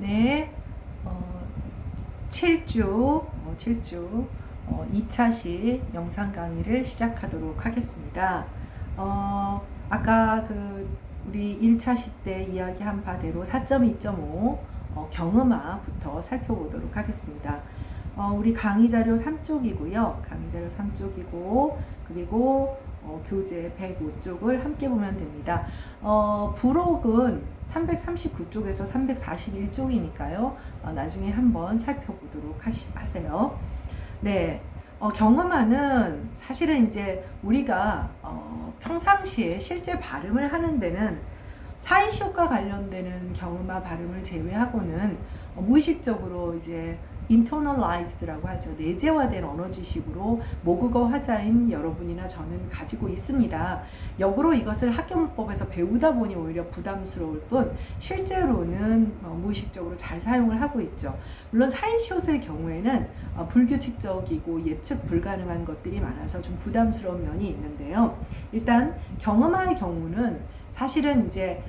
네, 어, 7주 2차시 영상 강의를 시작하도록 하겠습니다. 아까 우리 1차시 때 이야기한 바대로 4.2.5 경음화부터 살펴보도록 하겠습니다. 우리 강의 자료 3쪽이고요. 강의 자료 3쪽이고, 그리고 교재 105쪽을 함께 보면 됩니다. 부록은 339쪽에서 341쪽이니까요. 나중에 한번 살펴보도록 하세요. 네. 경음화는 사실은 이제 우리가 평상시에 실제 발음을 하는 데는 사이시옷과 관련되는 경음화 발음을 제외하고는 무의식적으로 이제 internalized라고 하죠. 내재화된 언어 지식으로 모국어 화자인 여러분이나 저는 가지고 있습니다. 역으로 이것을 학교문법에서 배우다 보니 오히려 부담스러울 뿐 실제로는 무의식적으로 잘 사용을 하고 있죠. 물론 사이시옷의 경우에는 불규칙적이고 예측 불가능한 것들이 많아서 좀 부담스러운 면이 있는데요. 일단 경음화의 경우는 사실은 이제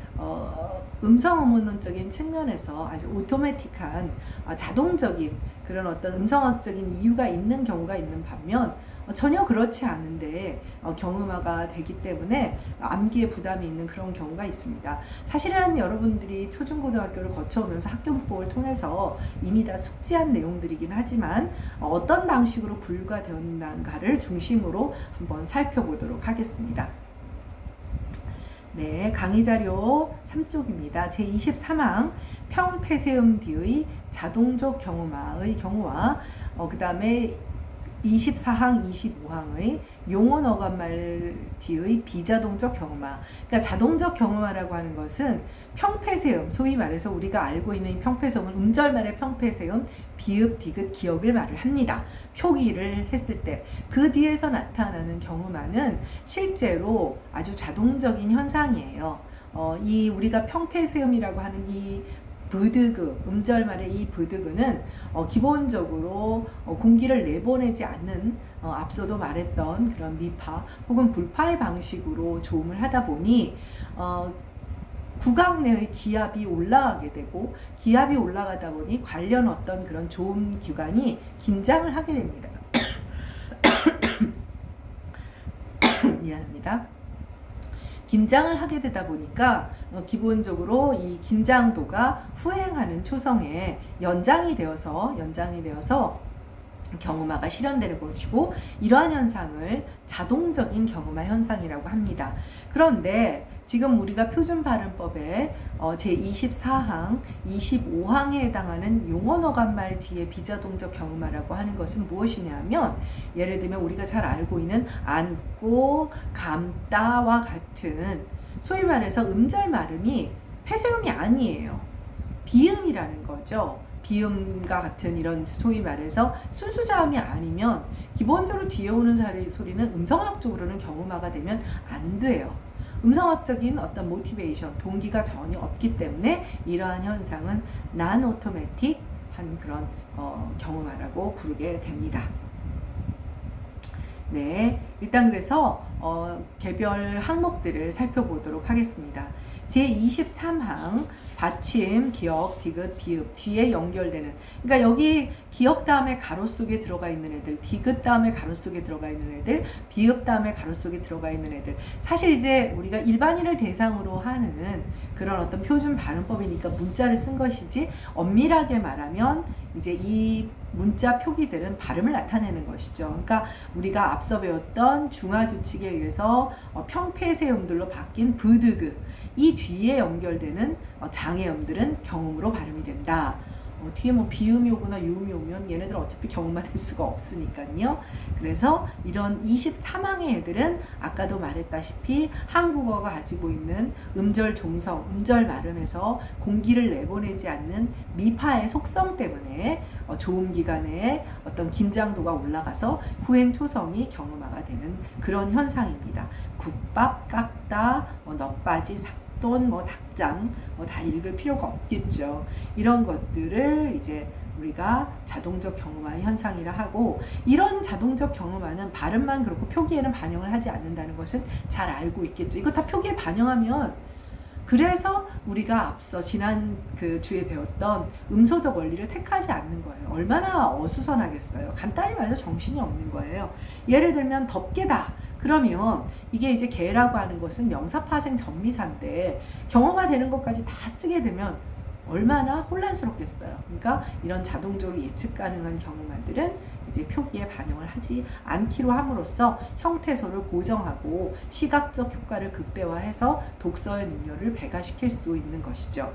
음성 어문론적인 측면에서 아주 오토매틱한 자동적인 그런 어떤 음성학적인 이유가 있는 경우가 있는 반면 전혀 그렇지 않은데 경음화가 되기 때문에 암기에 부담이 있는 그런 경우가 있습니다. 사실은 여러분들이 초중고등학교를 거쳐오면서 학교문법을 통해서 이미 다 숙지한 내용들이긴 하지만 어떤 방식으로 분류가 되었는가를 중심으로 한번 살펴보도록 하겠습니다. 네, 강의 자료 3쪽입니다. 제23항 평폐세음 뒤의 자동적 경음화의 경우와 그 다음에 24항, 25항의 용언 어감말 뒤의 비자동적 경음화. 그러니까 자동적 경음화라고 하는 것은 평폐세음, 소위 말해서 우리가 알고 있는 평폐세음은 음절말의 평폐세음, 비읍, 디귿, 기역을 말을 합니다. 표기를 했을 때 그 뒤에서 나타나는 경음화는 실제로 아주 자동적인 현상이에요. 이 우리가 평폐세음이라고 하는 이 브드그, 음절말의 이 브드그는 기본적으로 공기를 내보내지 않는 앞서도 말했던 그런 미파 혹은 불파의 방식으로 조음을 하다 보니 구강 내의 기압이 올라가게 되고 기압이 올라가다 보니 관련 어떤 그런 조음 기관이 긴장을 하게 됩니다. 미안합니다. 긴장을 하게 되다 보니까 기본적으로 이 긴장도가 후행하는 초성에 연장이 되어서 경음화가 실현되는 것이고 이러한 현상을 자동적인 경음화 현상이라고 합니다. 그런데 지금 우리가 표준발음법에 제24항, 25항에 해당하는 용언어감말 뒤에 비자동적 경음화라고 하는 것은 무엇이냐면 예를 들면 우리가 잘 알고 있는 안고, 감다와 같은 소위 말해서 음절 발음이 폐세음이 아니에요. 비음이라는 거죠. 비음과 같은 이런 소위 말해서 순수자음이 아니면 기본적으로 뒤에 오는 소리는 음성학적으로는 경음화가 되면 안 돼요. 음성학적인 어떤 모티베이션, 동기가 전혀 없기 때문에 이러한 현상은 non-automatic한 그런 경음화라고 부르게 됩니다. 네, 일단 그래서 개별 항목들을 살펴보도록 하겠습니다. 제23항 받침, 기역, 디귿, 비읍 뒤에 연결되는, 그러니까 여기 기역 다음에 가로 속에 들어가 있는 애들, 디귿 다음에 가로 속에 들어가 있는 애들, 비읍 다음에 가로 속에 들어가 있는 애들, 사실 이제 우리가 일반인을 대상으로 하는 그런 어떤 표준 발음법이니까 문자를 쓴 것이지 엄밀하게 말하면 이제 이 문자 표기들은 발음을 나타내는 것이죠. 그러니까 우리가 앞서 배웠던 중화 규칙에 의해서 평폐세음들로 바뀐 브드그, 이 뒤에 연결되는 장애음들은 경음으로 발음이 된다. 뒤에 뭐 비음이 오거나 유음이 오면 얘네들 어차피 경음화 될 수가 없으니까요. 그래서 이런 23항의 애들은 아까도 말했다시피 한국어가 가지고 있는 음절 종성, 음절 발음에서 공기를 내보내지 않는 미파의 속성 때문에 조음 기간에 어떤 긴장도가 올라가서 후행 초성이 경음화가 되는 그런 현상입니다. 국밥, 깎다, 넛바지, 삭돈, 닭장 다 읽을 필요가 없겠죠. 이런 것들을 이제 우리가 자동적 경음화 현상이라 하고, 이런 자동적 경음화는 발음만 그렇고 표기에는 반영을 하지 않는다는 것은 잘 알고 있겠죠. 이거 다 표기에 반영하면, 그래서 우리가 앞서 지난 그 주에 배웠던 음소적 원리를 택하지 않는 거예요. 얼마나 어수선하겠어요. 간단히 말해서 정신이 없는 거예요. 예를 들면 덮개다. 그러면 이게 이제 개라고 하는 것은 명사파생 전미사인데 경어가 되는 것까지 다 쓰게 되면 얼마나 혼란스럽겠어요. 그러니까 이런 자동적으로 예측 가능한 경우만들은 이제 표기에 반영을 하지 않기로 함으로써 형태소를 고정하고 시각적 효과를 극대화해서 독서의 능력을 배가시킬 수 있는 것이죠.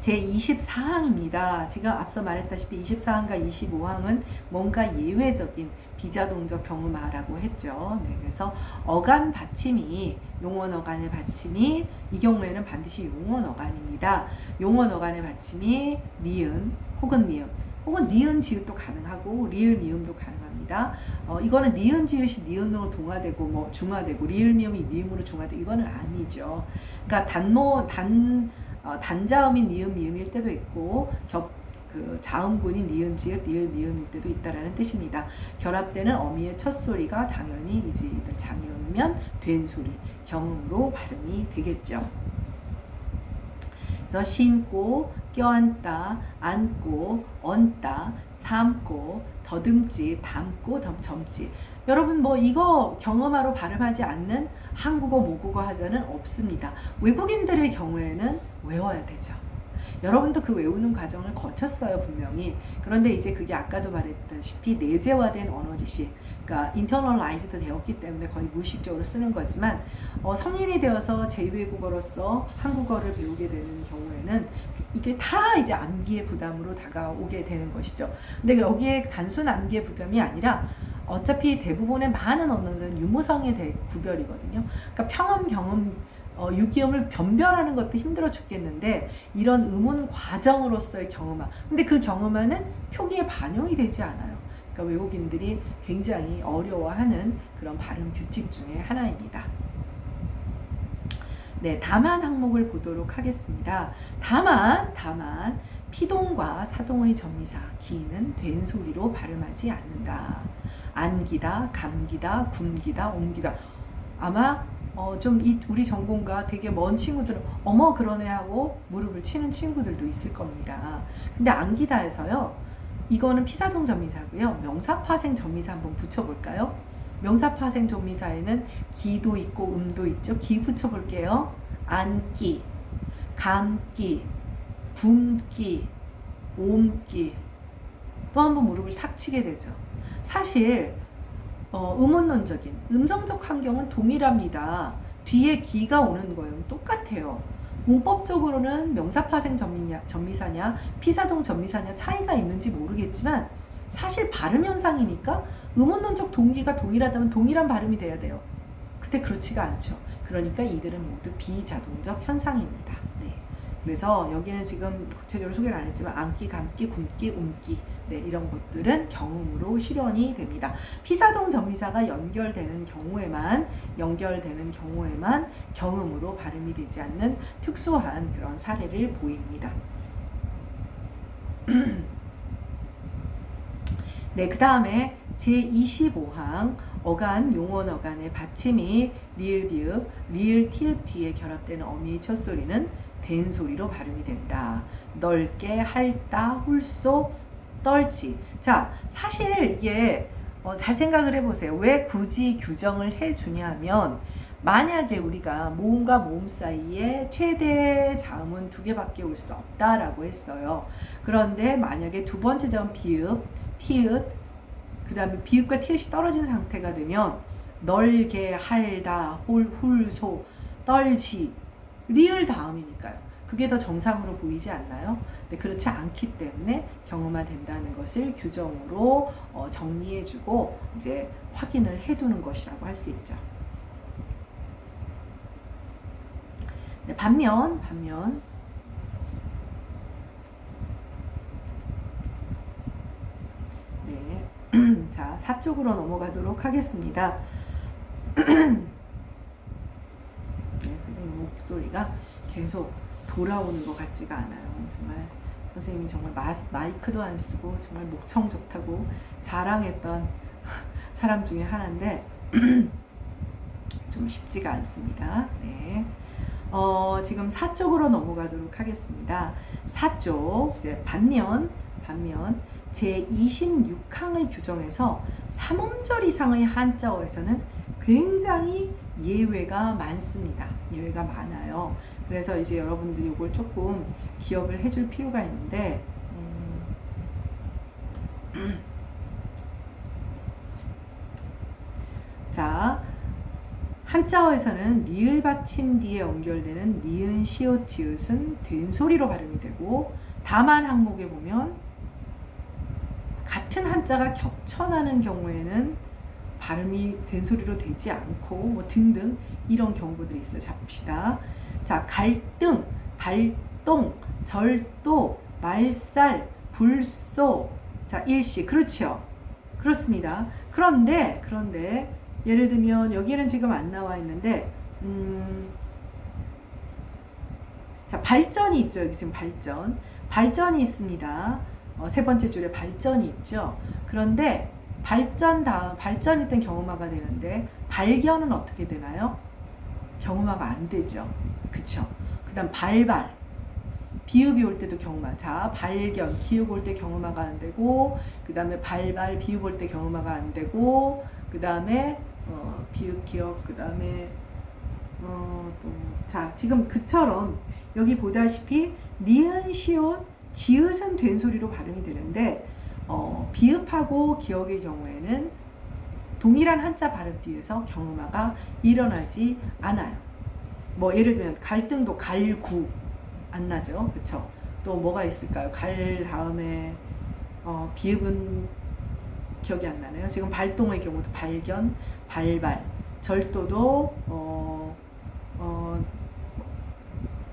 제24항입니다. 제가 앞서 말했다시피 24항과 25항은 뭔가 예외적인 비자동적 경음화라고 했죠. 네, 그래서 어간 받침이 용언 어간의 받침이 이 경우에는 반드시 용언 어간입니다. 용언 어간의 받침이 니은 혹은 미음 혹은 니은 지읒도 가능하고 리을 미음도 가능합니다. 이거는 니은 지읒이 니은으로 동화되고 뭐 중화되고 리을 미음이 미음으로 중화되고 이거는 아니죠. 그러니까 단자음인 니은 미음일 때도 있고 그 자음군인 니은 지읒 리을 미음일 때도 있다라는 뜻입니다. 결합되는 어미의 첫 소리가 당연히 이제 장이음이면 된 소리 경음으로 발음이 되겠죠. 그래서 신고, 껴안다, 안고, 얹다, 삶고, 더듬지, 담고, 점지. 여러분 뭐 이거 경음화로 발음하지 않는 한국어, 모국어 하자는 없습니다. 외국인들의 경우에는 외워야 되죠. 여러분도 그 외우는 과정을 거쳤어요, 분명히. 그런데 이제 그게 아까도 말했다시피 내재화된 언어지식, 그러니까 internalized 되었기 때문에 거의 무의식적으로 쓰는 거지만 성인이 되어서 제2외국어로서 한국어를 배우게 되는 경우에는 이게 다 이제 암기의 부담으로 다가오게 되는 것이죠. 근데 여기에 단순 암기의 부담이 아니라 어차피 대부분의 많은 언어는 유무성의 구별이거든요. 그러니까 평음, 경음, 유기음을 변별하는 것도 힘들어 죽겠는데 이런 음운 과정으로서의 경음화. 근데 그 경음화는 표기에 반영이 되지 않아요. 그러니까 외국인들이 굉장히 어려워하는 그런 발음 규칙 중에 하나입니다. 네, 다만 항목을 보도록 하겠습니다. 다만 피동과 사동의 전미사 기는 된 소리로 발음하지 않는다. 안기다, 감기다, 굶기다, 옮기다. 아마 좀 우리 전공과 되게 먼 친구들은 어머 그러네 하고 무릎을 치는 친구들도 있을 겁니다. 근데 안기다에서요, 이거는 피사동 전미사고요. 명사파생 전미사 한번 붙여볼까요? 명사파생 전미사에는 기도 있고 음도 있죠. 기 붙여볼게요. 안기, 감기, 굶기, 옮기. 또 한 번 무릎을 탁 치게 되죠. 사실 음운론적인 음성적 환경은 동일합니다. 뒤에 기가 오는 거예요. 똑같아요. 문법적으로는 명사파생 전미사냐 피사동 전미사냐 차이가 있는지 모르겠지만 사실 발음 현상이니까 음운론적 동기가 동일하다면 동일한 발음이 돼야 돼요. 근데 그렇지가 않죠. 그러니까 이들은 모두 비자동적 현상입니다. 네. 그래서 여기는 지금 구체적으로 소개를 안 했지만 안기, 감기, 굶기, 옮기 네, 이런 것들은 경음으로 실현이 됩니다. 피사동 전미사가 연결되는 경우에만 경음으로 발음이 되지 않는 특수한 그런 사례를 보입니다. 네, 그 다음에 제25항 어간, 용언 어간의 받침이 리을 비읍, 리을 티읕 뒤에 결합되는 어미의 첫 소리는 된 소리로 발음이 된다. 넓게, 핥다, 훌쏘, 떨지. 자, 사실 이게 잘 생각을 해보세요. 왜 굳이 규정을 해주냐면 만약에 우리가 모음과 모음 사이에 최대 자음은 2개밖에 올 수 없다라고 했어요. 그런데 만약에 두 번째 자음 비읍, 티읕, 그 다음에 비읍과 티읕이 떨어진 상태가 되면 넓게, 할다, 훌소, 떨지, 리을 다음이니까요. 그게 더 정상으로 보이지 않나요? 근데 그렇지 않기 때문에 경음화 된다는 것을 규정으로 정리해주고 이제 확인을 해두는 것이라고 할 수 있죠. 네, 반면 네, 자 4쪽으로 넘어가도록 하겠습니다. 네, 선생님 목소리가 계속 돌아오는 것 같지가 않아요. 정말 선생님이 정말 마이크도 안 쓰고 정말 목청 좋다고 자랑했던 사람 중에 하나인데 좀 쉽지가 않습니다. 네. 지금 4쪽으로 넘어가도록 하겠습니다. 4쪽, 이제 반면 제26항의 규정에서 3음절 이상의 한자어에서는 굉장히 예외가 많습니다. 예외가 많아요. 그래서 이제 여러분들이 이걸 조금 기억을 해줄 필요가 있는데, 자, 한자어에서는 리을 받침 뒤에 연결되는 니은, 시옷, 지읒은 된소리로 발음이 되고, 다만 항목에 보면 같은 한자가 겹쳐나는 경우에는 발음이 된소리로 되지 않고 뭐 등등 이런 경우들이 있어요. 자, 봅시다. 자, 갈등, 발동, 절도, 말살, 불소. 자, 일시. 그렇죠. 그렇습니다. 그런데 예를 들면 여기는 지금 안 나와 있는데 자, 발전이 있죠. 여기 지금 발전이 있습니다. 세 번째 줄에 발전이 있죠. 그런데 발전일 땐 경음화가 되는데 발견은 어떻게 되나요? 경음화가 안 되죠. 그쵸? 그 다음 발발, 비읍이 올 때도 경음화. 자, 발견, 기읍 올 때 경음화가 안 되고, 그 다음에 발발, 비읍 올 때 경음화가 안 되고, 그 다음에 비읍, 기역, 그 다음에 자, 지금 그처럼 여기 보다시피 니은, 시옷, 지읒은 된소리로 발음이 되는데 비읍하고 기역의 경우에는 동일한 한자 발음 뒤에서 경음화가 일어나지 않아요. 뭐 예를 들면 갈등도 갈구 안 나죠, 그렇죠? 또 뭐가 있을까요? 갈 다음에 비읍은 기억이 안 나네요. 지금 발동의 경우도 발견, 발발, 절도도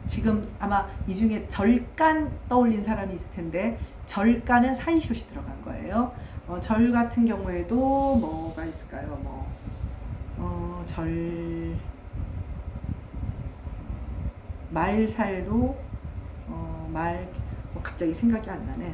지금 아마 이 중에 절간 떠올린 사람이 있을 텐데 절간은 사이시옷이 들어간 거예요. 절 같은 경우에도 뭐가 있을까요? 말살도 갑자기 생각이 안 나네요.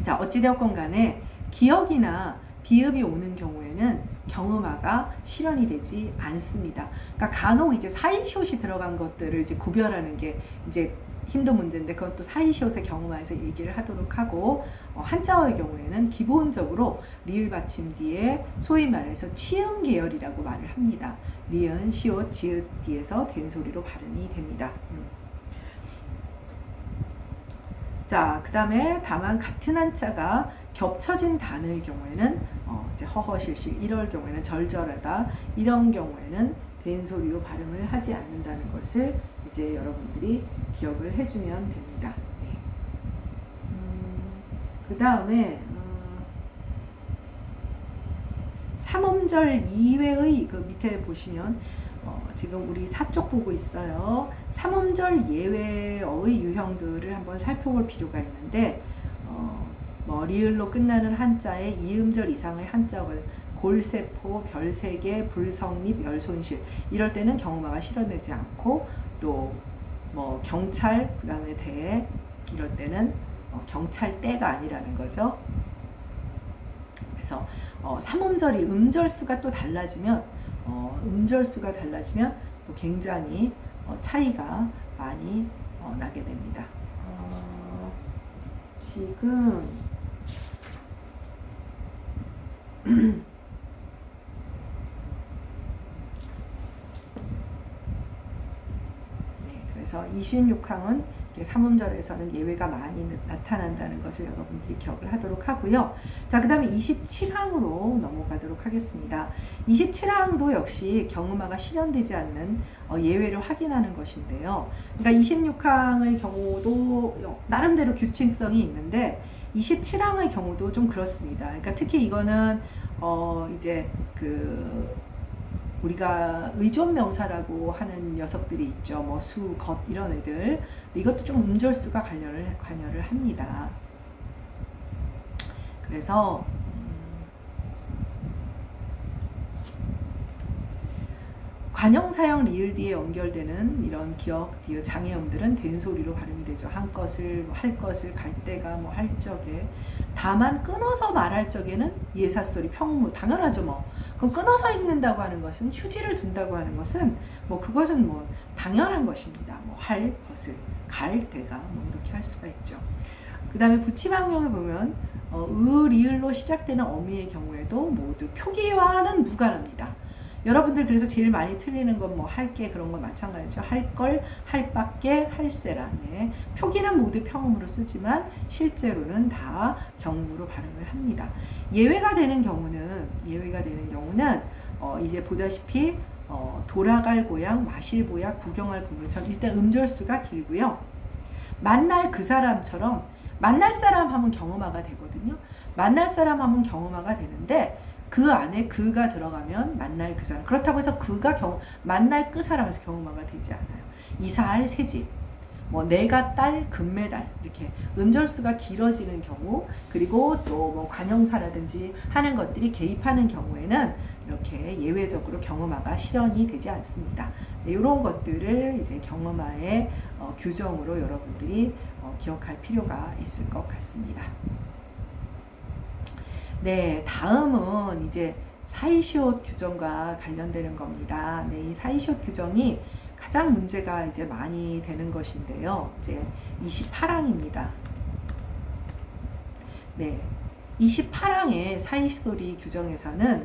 자, 어찌되었건 간에 기역이나 비읍이 오는 경우에는 경음화가 실현이 되지 않습니다. 그러니까 간혹 이제 사이시옷이 들어간 것들을 이제 구별하는 게 이제 힘든 문제인데 그것도 사이시옷의 경음화에서 얘기를 하도록 하고, 한자어의 경우에는 기본적으로 리을 받침 뒤에 소위 말해서 치음 계열이라고 말을 합니다. 리은, 시옷, 지읒 뒤에서 된소리로 발음이 됩니다. 자, 그 다음에 다만 같은 한자가 겹쳐진 단어의 경우에는 이제 허허실실 이럴 경우에는 절절하다 이런 경우에는 된소리로 발음을 하지 않는다는 것을 이제 여러분들이 기억을 해주면 됩니다. 네. 그 다음에 3음절 이외의 그 밑에 보시면 지금 우리 4쪽 보고 있어요. 3음절 예외의 유형들을 한번 살펴볼 필요가 있는데 리을로 끝나는 한자에 2음절 이상의 한자를 골세포, 별세개, 불성립, 열손실 이럴 때는 경음화가 실현되지 않고, 또 뭐 경찰, 그 다음에 대 이럴 때는 경찰대가 아니라는 거죠. 그래서 3음절이 음절수가 또 달라지면 또 굉장히 차이가 많이 나게 됩니다. 지금 그래서 26항은 3음절에서는 예외가 많이 나타난다는 것을 여러분들이 기억을 하도록 하고요. 자, 그 다음에 27항으로 넘어가도록 하겠습니다. 27항도 역시 경음화가 실현되지 않는 예외를 확인하는 것인데요. 그러니까 26항의 경우도 나름대로 규칙성이 있는데 27항의 경우도 좀 그렇습니다. 그러니까 특히 이거는 이제 우리가 의존명사라고 하는 녀석들이 있죠. 뭐 수, 것 이런 애들. 이것도 좀 음절수가 관여를 합니다. 그래서 관형사형 리을 뒤에 연결되는 이런 기역, 디귿, 장애음들은 된소리로 발음이 되죠. 한 것을, 할 것을, 갈 때가 할 적에. 다만 끊어서 말할 적에는 예사소리, 평무 당연하죠. 그럼 끊어서 읽는다고 하는 것은, 휴지를 둔다고 하는 것은 뭐 그것은 뭐 당연한 것입니다. 뭐 할 것을, 갈 때가 뭐 이렇게 할 수가 있죠. 그 다음에 부치방역에 보면 리을로 시작되는 어미의 경우에도 모두 표기와는 무관합니다. 여러분들 그래서 제일 많이 틀리는 건 뭐 할게 그런 거 마찬가지죠. 할걸, 할밖에, 할세라. 네. 표기는 모두 평음으로 쓰지만 실제로는 다 경음으로 발음을 합니다. 예외가 되는 경우는 이제 보다시피 돌아갈 고향, 마실 보약, 구경할 구물처럼 일단 음절수가 길고요. 만날 그 사람처럼 만날 사람 하면 경음화가 되거든요. 만날 사람 하면 경음화가 되는데 그 안에 그가 들어가면 만날 그 사람. 그렇다고 해서 그가 만날 그 사람에서 경음화가 되지 않아요. 이사할 새집, 뭐 내가 딸 금메달 이렇게 음절수가 길어지는 경우, 그리고 또 뭐 관형사라든지 하는 것들이 개입하는 경우에는 이렇게 예외적으로 경음화가 실현이 되지 않습니다. 네, 이런 것들을 이제 경음화의 규정으로 여러분들이 기억할 필요가 있을 것 같습니다. 네, 다음은 이제 사이시옷 규정과 관련되는 겁니다. 네, 이 사이시옷 규정이 가장 문제가 이제 많이 되는 것인데요. 이제 28항입니다. 네, 28항의 사이소리 규정에서는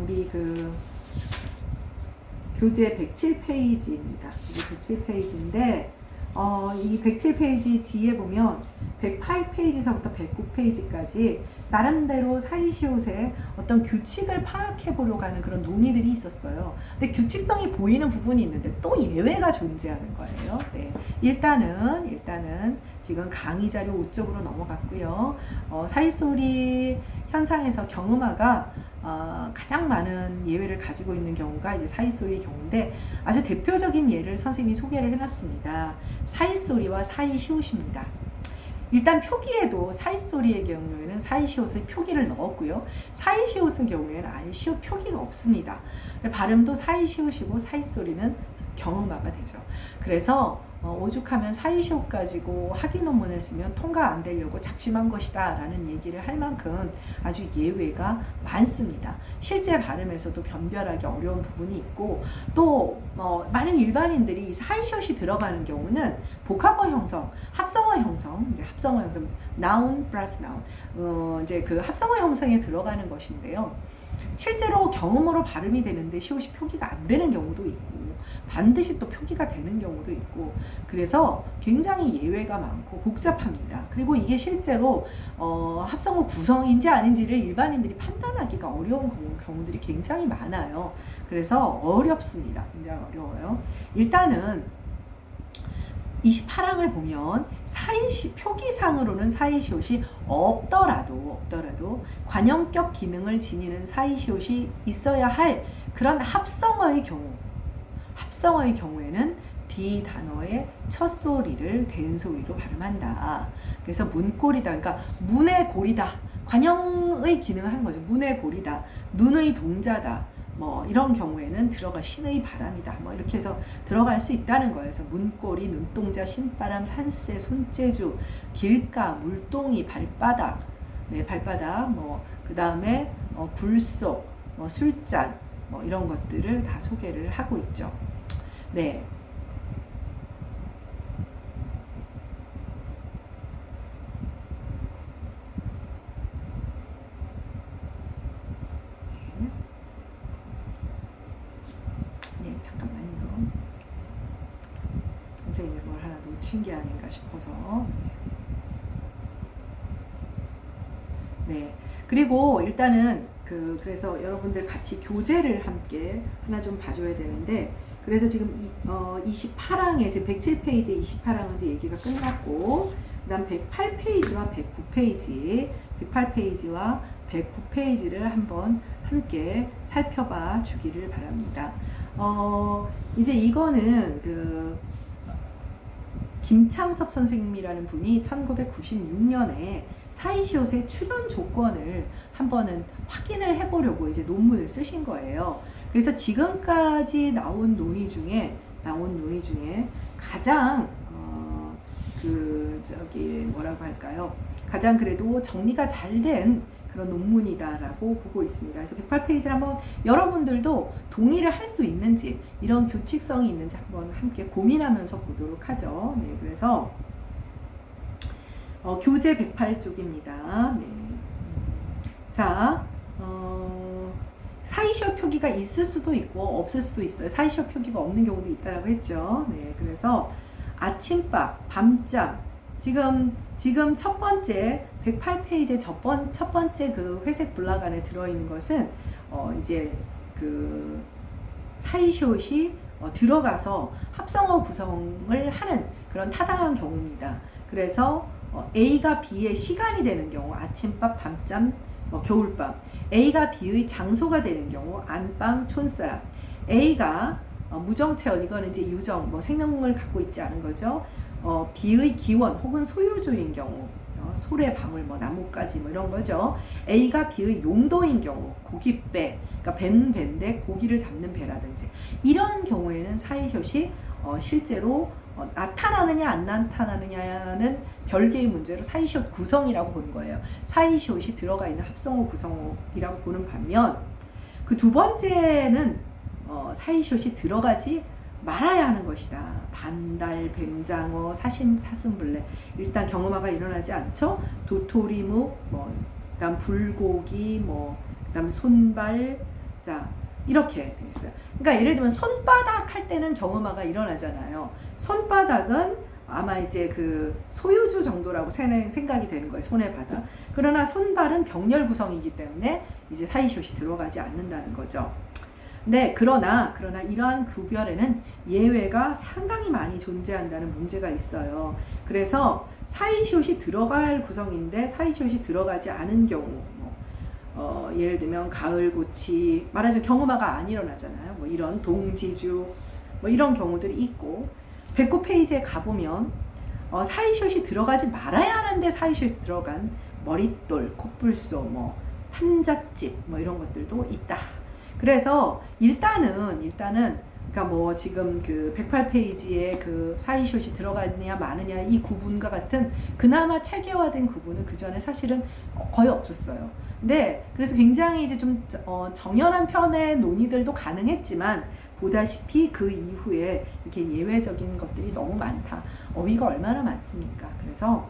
우리 그 교재 107페이지입니다. 이게 107페이지인데 이 107페이지 뒤에 보면 108페이지서부터 109페이지까지 나름대로 사이시옷의 어떤 규칙을 파악해 보려고 하는 그런 논의들이 있었어요. 근데 규칙성이 보이는 부분이 있는데 또 예외가 존재하는 거예요. 네. 일단은 지금 강의 자료 5쪽으로 넘어갔고요. 사이소리 현상에서 경음화가 가장 많은 예외를 가지고 있는 경우가 이제 사이소리의 경우인데, 아주 대표적인 예를 선생님이 소개를 해놨습니다. 사이소리와 사이시옷입니다. 일단 표기에도 사이소리의 경우에는 사이시옷의 표기를 넣었고요. 사이시옷의 경우에는 아예 시옷 표기가 없습니다. 발음도 사이시옷이고 사이소리는 경음화가 되죠. 그래서 오죽하면 사이시옷 가지고 학위 논문을 쓰면 통과 안 되려고 작심한 것이다 라는 얘기를 할 만큼 아주 예외가 많습니다. 실제 발음에서도 변별하기 어려운 부분이 있고, 또 많은 일반인들이 사이시옷이 들어가는 경우는 복합어 형성, 합성어 형성, noun plus noun, 이제 그 합성어 형성에 들어가는 것인데요. 실제로 경음으로 발음이 되는데 시옷이 표기가 안 되는 경우도 있고, 반드시 또 표기가 되는 경우도 있고, 그래서 굉장히 예외가 많고 복잡합니다. 그리고 이게 실제로 합성어 구성인지 아닌지를 일반인들이 판단하기가 어려운 경우들이 굉장히 많아요. 그래서 어렵습니다. 굉장히 어려워요. 일단은 28항을 보면 표기상으로는 사이시옷이 없더라도 관형격 기능을 지니는 사이시옷이 있어야 할 그런 합성어의 경우에는 D 단어의 첫 소리를 된 소리로 발음한다. 그래서 문골이다. 그러니까 문의 골이다. 관형의 기능을 하는 거죠. 문의 골이다. 눈의 동자다. 뭐 이런 경우에는 들어갈 신의 바람이다. 뭐 이렇게 해서 들어갈 수 있다는 거예요. 그래서 문고리, 눈동자, 신바람, 산새, 손재주, 길가, 물동이, 발바닥, 뭐 그 다음에 굴속, 뭐 술잔, 뭐 이런 것들을 다 소개를 하고 있죠. 네. 잠깐만요. 선생님이 뭘 하나 놓친 게 아닌가 싶어서. 네. 그리고 일단은 그래서 여러분들 같이 교재를 함께 하나 좀 봐줘야 되는데, 그래서 지금 28항에 지금 107페이지 28항은 이제 얘기가 끝났고, 그다음 108페이지와 108페이지와 109페이지를 한번 함께 살펴봐 주기를 바랍니다. 이제 이거는 김창섭 선생님이라는 분이 1996년에 사이시옷의 출연 조건을 한번은 확인을 해보려고 이제 논문을 쓰신 거예요. 그래서 지금까지 나온 논의 중에 가장 뭐라고 할까요? 가장 그래도 정리가 잘 된 그런 논문이다라고 보고 있습니다. 그래서 108페이지를 한번 여러분들도 동의를 할 수 있는지, 이런 규칙성이 있는지 한번 함께 고민하면서 보도록 하죠. 네, 그래서 교재 108쪽입니다. 네. 자, 사이시오 표기가 있을 수도 있고 없을 수도 있어요. 사이시오 표기가 없는 경우도 있다고 했죠. 네, 그래서 아침밥, 밤잠, 지금 첫 번째 108페이지의 첫 번째 그 회색 블락 안에 들어있는 것은 이제 그 사이시옷이 들어가서 합성어 구성을 하는 그런 타당한 경우입니다. 그래서 A가 B의 시간이 되는 경우, 아침밥, 밤잠, 겨울밤. A가 B의 장소가 되는 경우, 안방, 촌사람. A가 무정체언, 이거는 이제 유정, 생명을 갖고 있지 않은 거죠. B의 기원 혹은 소유주인 경우, 소래, 방울, 나뭇가지 이런 거죠. A가 B의 용도인 경우, 고깃배, 그러니까 배인데 고기를 잡는 배라든지, 이런 경우에는 사이시옷이 실제로 나타나느냐 안 나타나느냐는 별개의 문제로 사이시옷 구성이라고 보는 거예요. 사이시옷이 들어가 있는 합성어 구성어이라고 보는 반면, 그 두 번째는 사이시옷이 들어가지 말아야 하는 것이다. 반달, 뱀장어, 사슴벌레, 일단 경음화가 일어나지 않죠. 도토리묵, 그다음 불고기, 그다음 손발, 자 이렇게 돼 있어요. 그러니까 예를 들면 손바닥 할 때는 경음화가 일어나잖아요. 손바닥은 아마 이제 그 소유주 정도라고 생각이 되는 거예요. 손의 바닥. 그러나 손발은 병렬 구성이기 때문에 이제 사이시옷이 들어가지 않는다는 거죠. 네, 그러나 이러한 구별에는 예외가 상당히 많이 존재한다는 문제가 있어요. 그래서 사이시옷이 들어갈 구성인데 사이시옷이 들어가지 않은 경우, 예를 들면 가을고치, 말하자면 경음화가 안 일어나잖아요. 이런 동지주, 이런 경우들이 있고, 109페이지에 가보면 사이시옷이 들어가지 말아야 하는데 사이시옷이 들어간 머릿돌, 콧불소, 판잣집 이런 것들도 있다. 그래서 일단은 그러니까 지금 그 108페이지에 그 사이시옷이 들어가느냐 마느냐 이 구분과 같은 그나마 체계화된 구분은 그 전에 사실은 거의 없었어요. 근데 그래서 굉장히 이제 좀 정연한 편의 논의들도 가능했지만, 보다시피 그 이후에 이렇게 예외적인 것들이 너무 많다. 어휘가 얼마나 많습니까? 그래서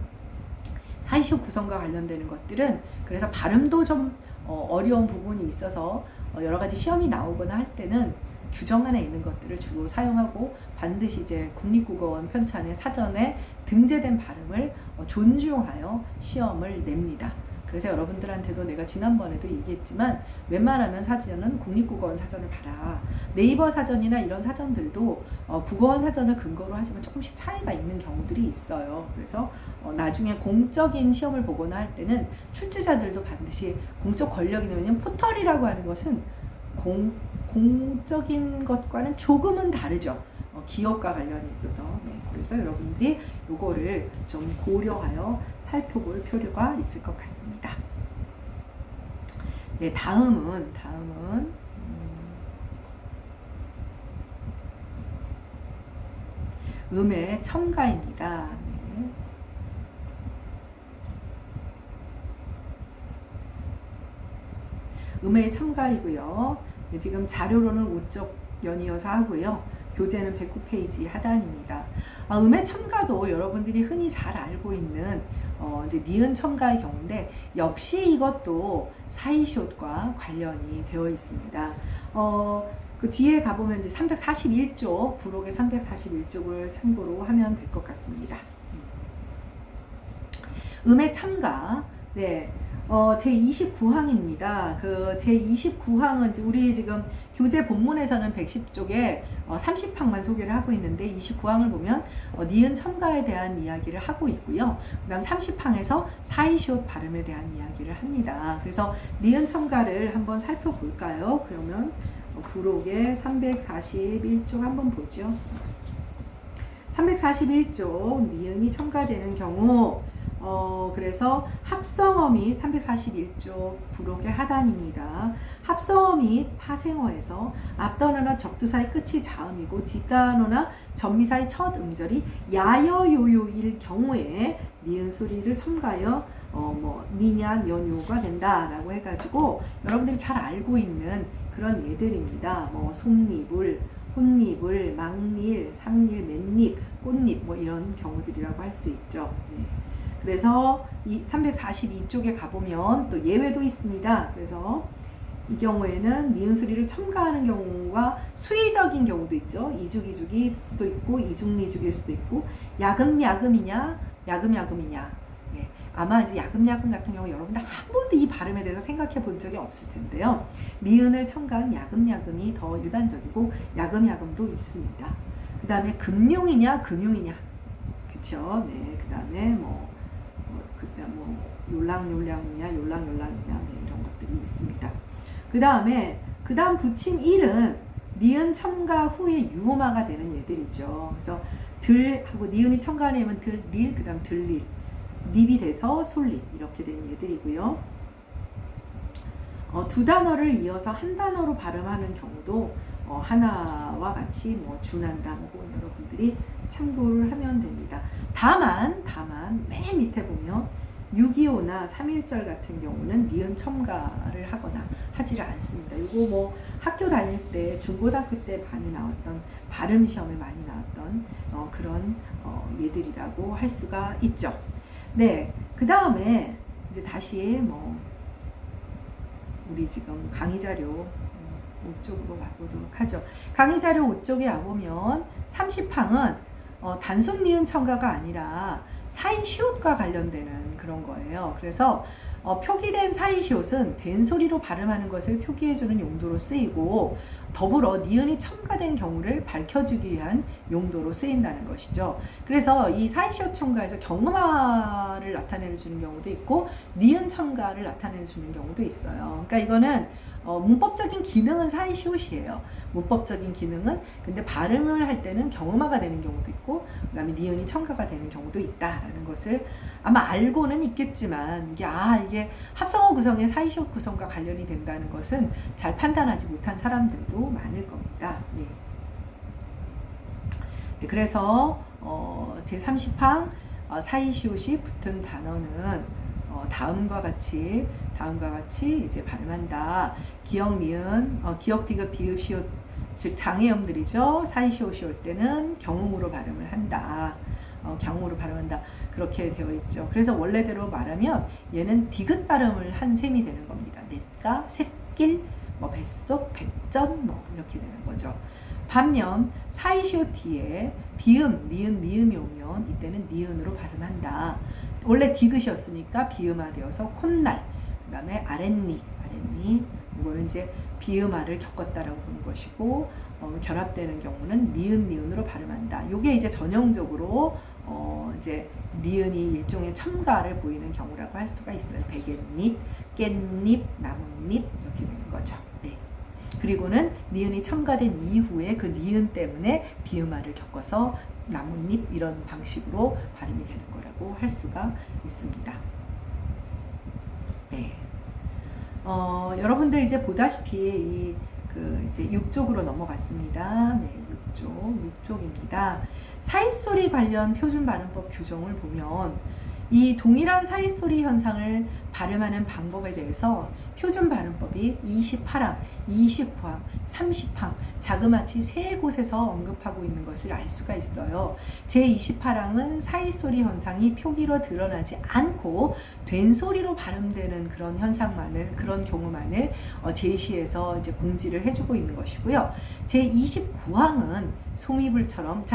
사이시옷 구성과 관련되는 것들은 그래서 발음도 좀 어려운 부분이 있어서 여러 가지 시험이 나오거나 할 때는 규정 안에 있는 것들을 주로 사용하고, 반드시 이제 국립국어원 편찬의 사전에 등재된 발음을 존중하여 시험을 냅니다. 그래서 여러분들한테도 내가 지난번에도 얘기했지만, 웬만하면 사전은 국립국어원 사전을 봐라. 네이버 사전이나 이런 사전들도 국어원 사전을 근거로 하지만 조금씩 차이가 있는 경우들이 있어요. 그래서 나중에 공적인 시험을 보거나 할 때는 출제자들도 반드시 공적 권력이, 왜냐면 포털이라고 하는 것은 공적인 것과는 조금은 다르죠. 기업과 관련이 있어서. 네, 그래서 여러분들이 요거를 좀 고려하여 살펴볼 필요가 있을 것 같습니다. 네, 다음은 음의 첨가입니다. 네. 음의 첨가이고요. 네, 지금 자료로는 우적 연이어서 하고요. 교재는 109페이지 하단입니다. 음의 첨가도 여러분들이 흔히 잘 알고 있는 이제 니은 첨가의 경우인데, 역시 이것도 사이시옷과 관련이 되어 있습니다. 그 뒤에 가보면 이제 341쪽, 부록의 341쪽을 참고로 하면 될 것 같습니다. 음의 첨가, 네. 제29항입니다. 그 제29항은 우리 지금 교재 본문에서는 110쪽에 30항만 소개를 하고 있는데, 29항을 보면 니은 첨가에 대한 이야기를 하고 있고요. 그 다음 30항에서 사이시옷 발음에 대한 이야기를 합니다. 그래서 니은 첨가를 한번 살펴볼까요? 그러면 부록의 341쪽 한번 보죠. 341쪽 니은이 첨가되는 경우, 그래서 합성어미 341쪽 부록의 하단입니다. 합성어미 파생어에서 앞단어나 접두사의 끝이 자음이고 뒷단어나 전미사의 첫 음절이 야여요요일 경우에 니은 소리를 첨가하여 니냐 연요가 된다라고 해가지고 여러분들이 잘 알고 있는 그런 예들입니다. 솜니불, 혼니불, 막닐, 상닐, 맨잎, 꽃잎 이런 경우들이라고 할 수 있죠. 네. 그래서 이 342쪽에 가보면 또 예외도 있습니다. 그래서 이 경우에는 니은 소리를 첨가하는 경우가 수의적인 경우도 있죠. 이죽이죽일 수도 있고 이죽니죽일 수도 있고 야금야금이냐 야금야금이냐. 예. 아마 이제 야금야금 같은 경우 여러분들 한 번도 이 발음에 대해서 생각해 본 적이 없을 텐데요. 니은을 첨가한 야금야금이 더 일반적이고 야금야금도 있습니다. 그 다음에 금융이냐 금융이냐. 그쵸? 네. 그 다음에 욜랑욜랑이냐 욜랑욜랑이냐 네, 이런 것들이 있습니다. 그 다음 붙인 일은 니은 첨가 후에 유음화가 되는 예들이죠. 그래서 들하고 니은이 첨가되면 들릴, 그 다음 들릴, 립이 돼서 솔립 이렇게 되는 예들이고요. 두 단어를 이어서 한 단어로 발음하는 경우도 하나와 같이 준한다 여러분들이 참고를 하면 됩니다. 다만 맨 밑에 보면 625나 3.1절 같은 경우는 니은 첨가를 하거나 하지를 않습니다. 이거 학교 다닐 때 중고등학교 때 많이 나왔던 발음 시험에 많이 나왔던 그런 예들이라고 할 수가 있죠. 네, 그 다음에 이제 다시 우리 지금 강의 자료 5쪽으로 가보도록 하죠. 강의 자료 5쪽에 와보면 30항은 단순 니은 첨가가 아니라 사인시옷과 관련되는 그런 거예요. 그래서 표기된 사인시옷은 된 소리로 발음하는 것을 표기해주는 용도로 쓰이고 더불어 니은이 첨가된 경우를 밝혀주기 위한 용도로 쓰인다는 것이죠. 그래서 이 사인시옷 첨가에서 경음화를 나타내주는 경우도 있고 니은 첨가를 나타내주는 경우도 있어요. 그러니까 이거는 문법적인 기능은 사인시옷이에요. 문법적인 기능은 근데 발음을 할 때는 경음화가 되는 경우도 있고 그 다음에 니은이 첨가가 되는 경우도 있다라는 것을 아마 알고는 있겠지만 이게 합성어 구성의 사인시옷 구성과 관련이 된다는 것은 잘 판단하지 못한 사람들도 많을 겁니다. 네. 네, 그래서 제30항 사인시옷이 붙은 단어는 다음과 같이 이제 발음한다. 기역, 니은, 기역, 디귿, 비읍, 시옷, 즉 장애음들이죠. 사인시옷이 올 때는 경음으로 발음을 한다. 경음으로 발음한다. 그렇게 되어 있죠. 그래서 원래대로 말하면 얘는 디귿 발음을 한 셈이 되는 겁니다. 냇가, 샛길, 뱃속, 뱃전 이렇게 되는 거죠. 반면 사인시옷 뒤에 비음, 니은, 미음이 오면 이때는 니은으로 발음한다. 원래 디귿이었으니까 비음화되어서 콧날, 그 다음에 아랫니, 이거는 이제 비음화를 겪었다라고 보는 것이고 결합되는 경우는 니은으로 발음한다. 이게 이제 전형적으로 이제 니은이 일종의 첨가를 보이는 경우라고 할 수가 있어요. 베갯잎, 깻잎, 나뭇잎 이렇게 되는 거죠. 네. 그리고는 니은이 첨가된 이후에 그 니은 때문에 비음화를 겪어서 나뭇잎 이런 방식으로 발음이 되는 거라고 할 수가 있습니다. 네. 여러분들 이제 보다시피 이제 6쪽으로 넘어갔습니다. 네, 6쪽입니다. 사이소리 관련 표준 발음법 규정을 보면 이 동일한 사이소리 현상을 발음하는 방법에 대해서 표준 발음법이 28항, 29항, 30항 자그마치 3곳에서 언급하고 있는 것을 알 수가 있어요. 제28항은 사이소리 현상이 표기로 드러나지 않고 된소리로 발음되는 그런 현상만을, 그런 경우만을 제시해서 이제 공지를 해주고 있는 것이고요. 제29항은 소미불처럼,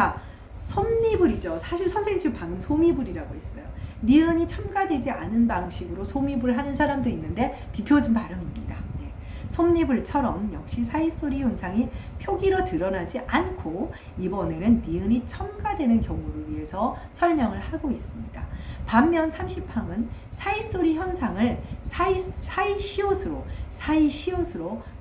솜니불이죠. 사실 선생님 지금 방금 소미불이라고 했어요. 니은이 첨가되지 않은 방식으로 소미불 하는 사람도 있는데 비표준 발음입니다. 네. 솜니불처럼 역시 사이소리 현상이 표기로 드러나지 않고 이번에는 니은이 첨가되는 경우를 위해서 설명을 하고 있습니다. 반면 30항은 사이소리 현상을 사이시옷으로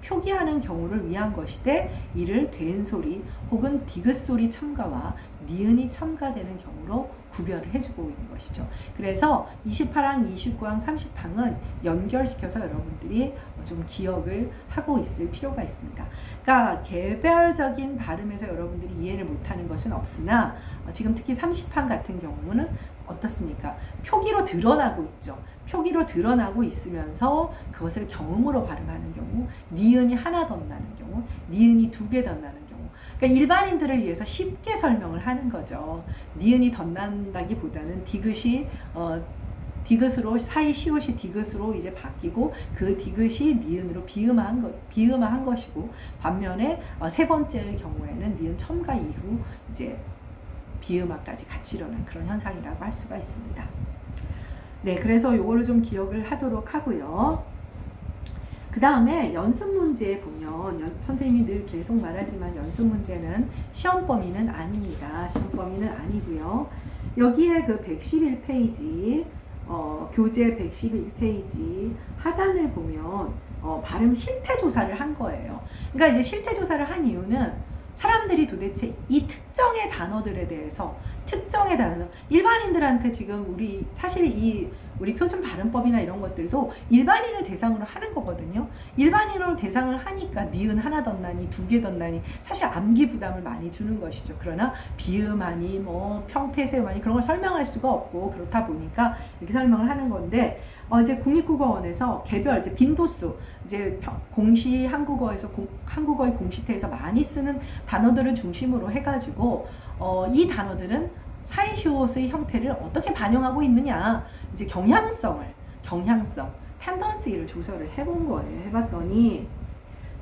표기하는 경우를 위한 것이되 이를 된소리 혹은 디귿소리 첨가와 니은이 첨가되는 경우로 구별을 해주고 있는 것이죠. 그래서 28항, 29항, 30항은 연결시켜서 여러분들이 좀 기억을 하고 있을 필요가 있습니다. 그러니까 개별적인 발음에서 여러분들이 이해를 못하는 것은 없으나 지금 특히 30항 같은 경우는 어떻습니까? 표기로 드러나고 있죠. 표기로 드러나고 있으면서 그것을 경음으로 발음하는 경우, 니은이 하나 더 나는 경우, 니은이 두 개 더 나는 경우. 그러니까 일반인들을 위해서 쉽게 설명을 하는 거죠. 니은이 덧난다기보다는 디귿이 디귿으로 사이 시옷이 디귿으로 이제 바뀌고 그 디귿이 니은으로 비음화한 것이고 반면에 세 번째 경우에는 니은 첨가 이후 이제 비음화까지 같이 일어난 그런 현상이라고 할 수가 있습니다. 네, 그래서 요거를 좀 기억을 하도록 하고요. 그 다음에 연습 문제에 보면 선생님이 늘 계속 말하지만 연습 문제는 시험 범위는 아닙니다. 시험 범위는 아니고요. 여기에 그 111페이지 교재 111페이지 하단을 보면 발음 실태 조사를 한 거예요. 그러니까 이제 실태 조사를 한 이유는 사람들이 도대체 이 특정의 단어들에 대해서 특정의 단어 일반인들한테 지금 사실 우리 표준 발음법이나 이런 것들도 일반인을 대상으로 하는 거거든요. 일반인으로 대상을 하니까 니은 하나 덧나니 두 개 덧나니 사실 암기 부담을 많이 주는 것이죠. 그러나 비음하니 평폐세음하니 그런 걸 설명할 수가 없고 그렇다 보니까 이렇게 설명을 하는 건데 이제 국립국어원에서 개별 이제 빈도수 이제 공시 한국어에서 한국어의 공시태에서 많이 쓰는 단어들을 중심으로 해가지고 이 단어들은 사이시옷의 형태를 어떻게 반영하고 있느냐 이제 경향성 텐던시를 조사를 해본 거예요. 해봤더니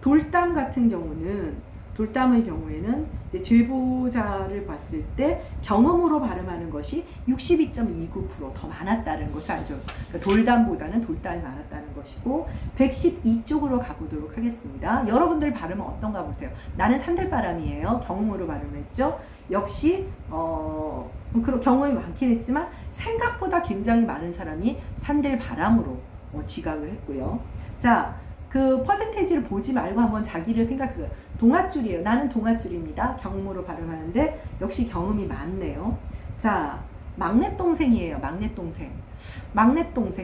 돌담 같은 경우는 돌담의 경우에는 이제 제보자를 봤을 때 경음으로 발음하는 것이 62.29% 더 많았다는 것을 알죠. 그러니까 돌담보다는 돌담이 많았다는 것이고 112쪽으로 가보도록 하겠습니다. 여러분들 발음은 어떤가 보세요. 나는 산들바람이에요. 경음으로 발음했죠. 역시 그런 경험이 많긴 했지만 생각보다 굉장히 많은 사람이 산들바람으로 지각을 했고요. 자, 그 퍼센테이지를 보지 말고 한번 자기를 생각해줘요. 동아줄이에요. 나는 동아줄입니다. 경음으로 발음하는데 역시 경음이 많네요. 자, 막내동생이에요. 막내동생.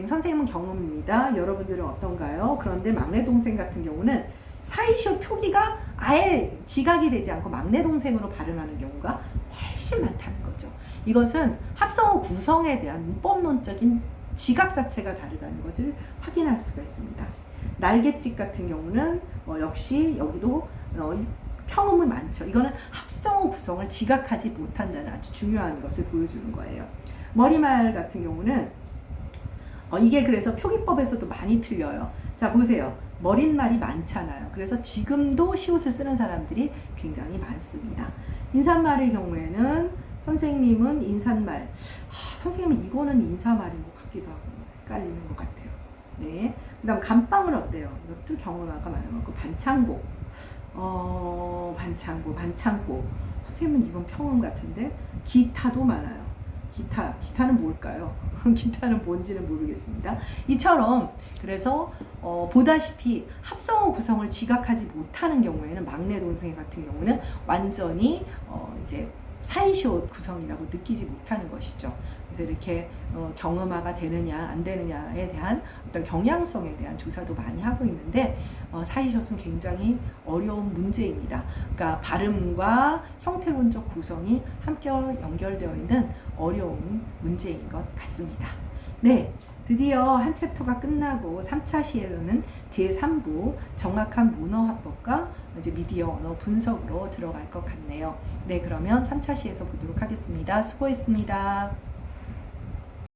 선생님은 경음입니다. 여러분들은 어떤가요? 그런데 막내동생 같은 경우는 사이시오 표기가 아예 지각이 되지 않고 막내동생으로 발음하는 경우가 훨씬 많다는 거죠. 이것은 합성어 구성에 대한 문법론적인 지각 자체가 다르다는 것을 확인할 수가 있습니다. 날갯짓 같은 경우는 역시 여기도 평음이 많죠. 이거는 합성어 구성을 지각하지 못한다는 아주 중요한 것을 보여주는 거예요. 머리말 같은 경우는 이게 그래서 표기법에서도 많이 틀려요. 자, 보세요. 머릿말이 많잖아요. 그래서 지금도 시옷을 쓰는 사람들이 굉장히 많습니다. 인사말의 경우에는 선생님은 인사말, 선생님은 이거는 인사말인 것 같기도 하고 헷갈리는 것 같아요. 네. 그 다음 감방은 어때요? 이것도 경험화가 많은 것 같고 반창고, 반창고. 선생님은 이건 평음 같은데 기타도 많아요. 기타는 뭘까요? 기타는 뭔지는 모르겠습니다. 이처럼 그래서 보다시피 합성어 구성을 지각하지 못하는 경우에는 막내 동생 같은 경우는 완전히 이제 사이시옷 구성이라고 느끼지 못하는 것이죠. 그래서 이렇게 경음화가 되느냐 안 되느냐에 대한 어떤 경향성에 대한 조사도 많이 하고 있는데 사이시옷은 굉장히 어려운 문제입니다. 그러니까 발음과 형태론적 구성이 함께 연결되어 있는 어려운 문제인 것 같습니다. 네, 드디어 한 챕터가 끝나고 3차 시에서는 제3부 정확한 문어화법과 이제 미디어 언어 분석으로 들어갈 것 같네요. 네, 그러면 3차 시에서 보도록 하겠습니다. 수고했습니다.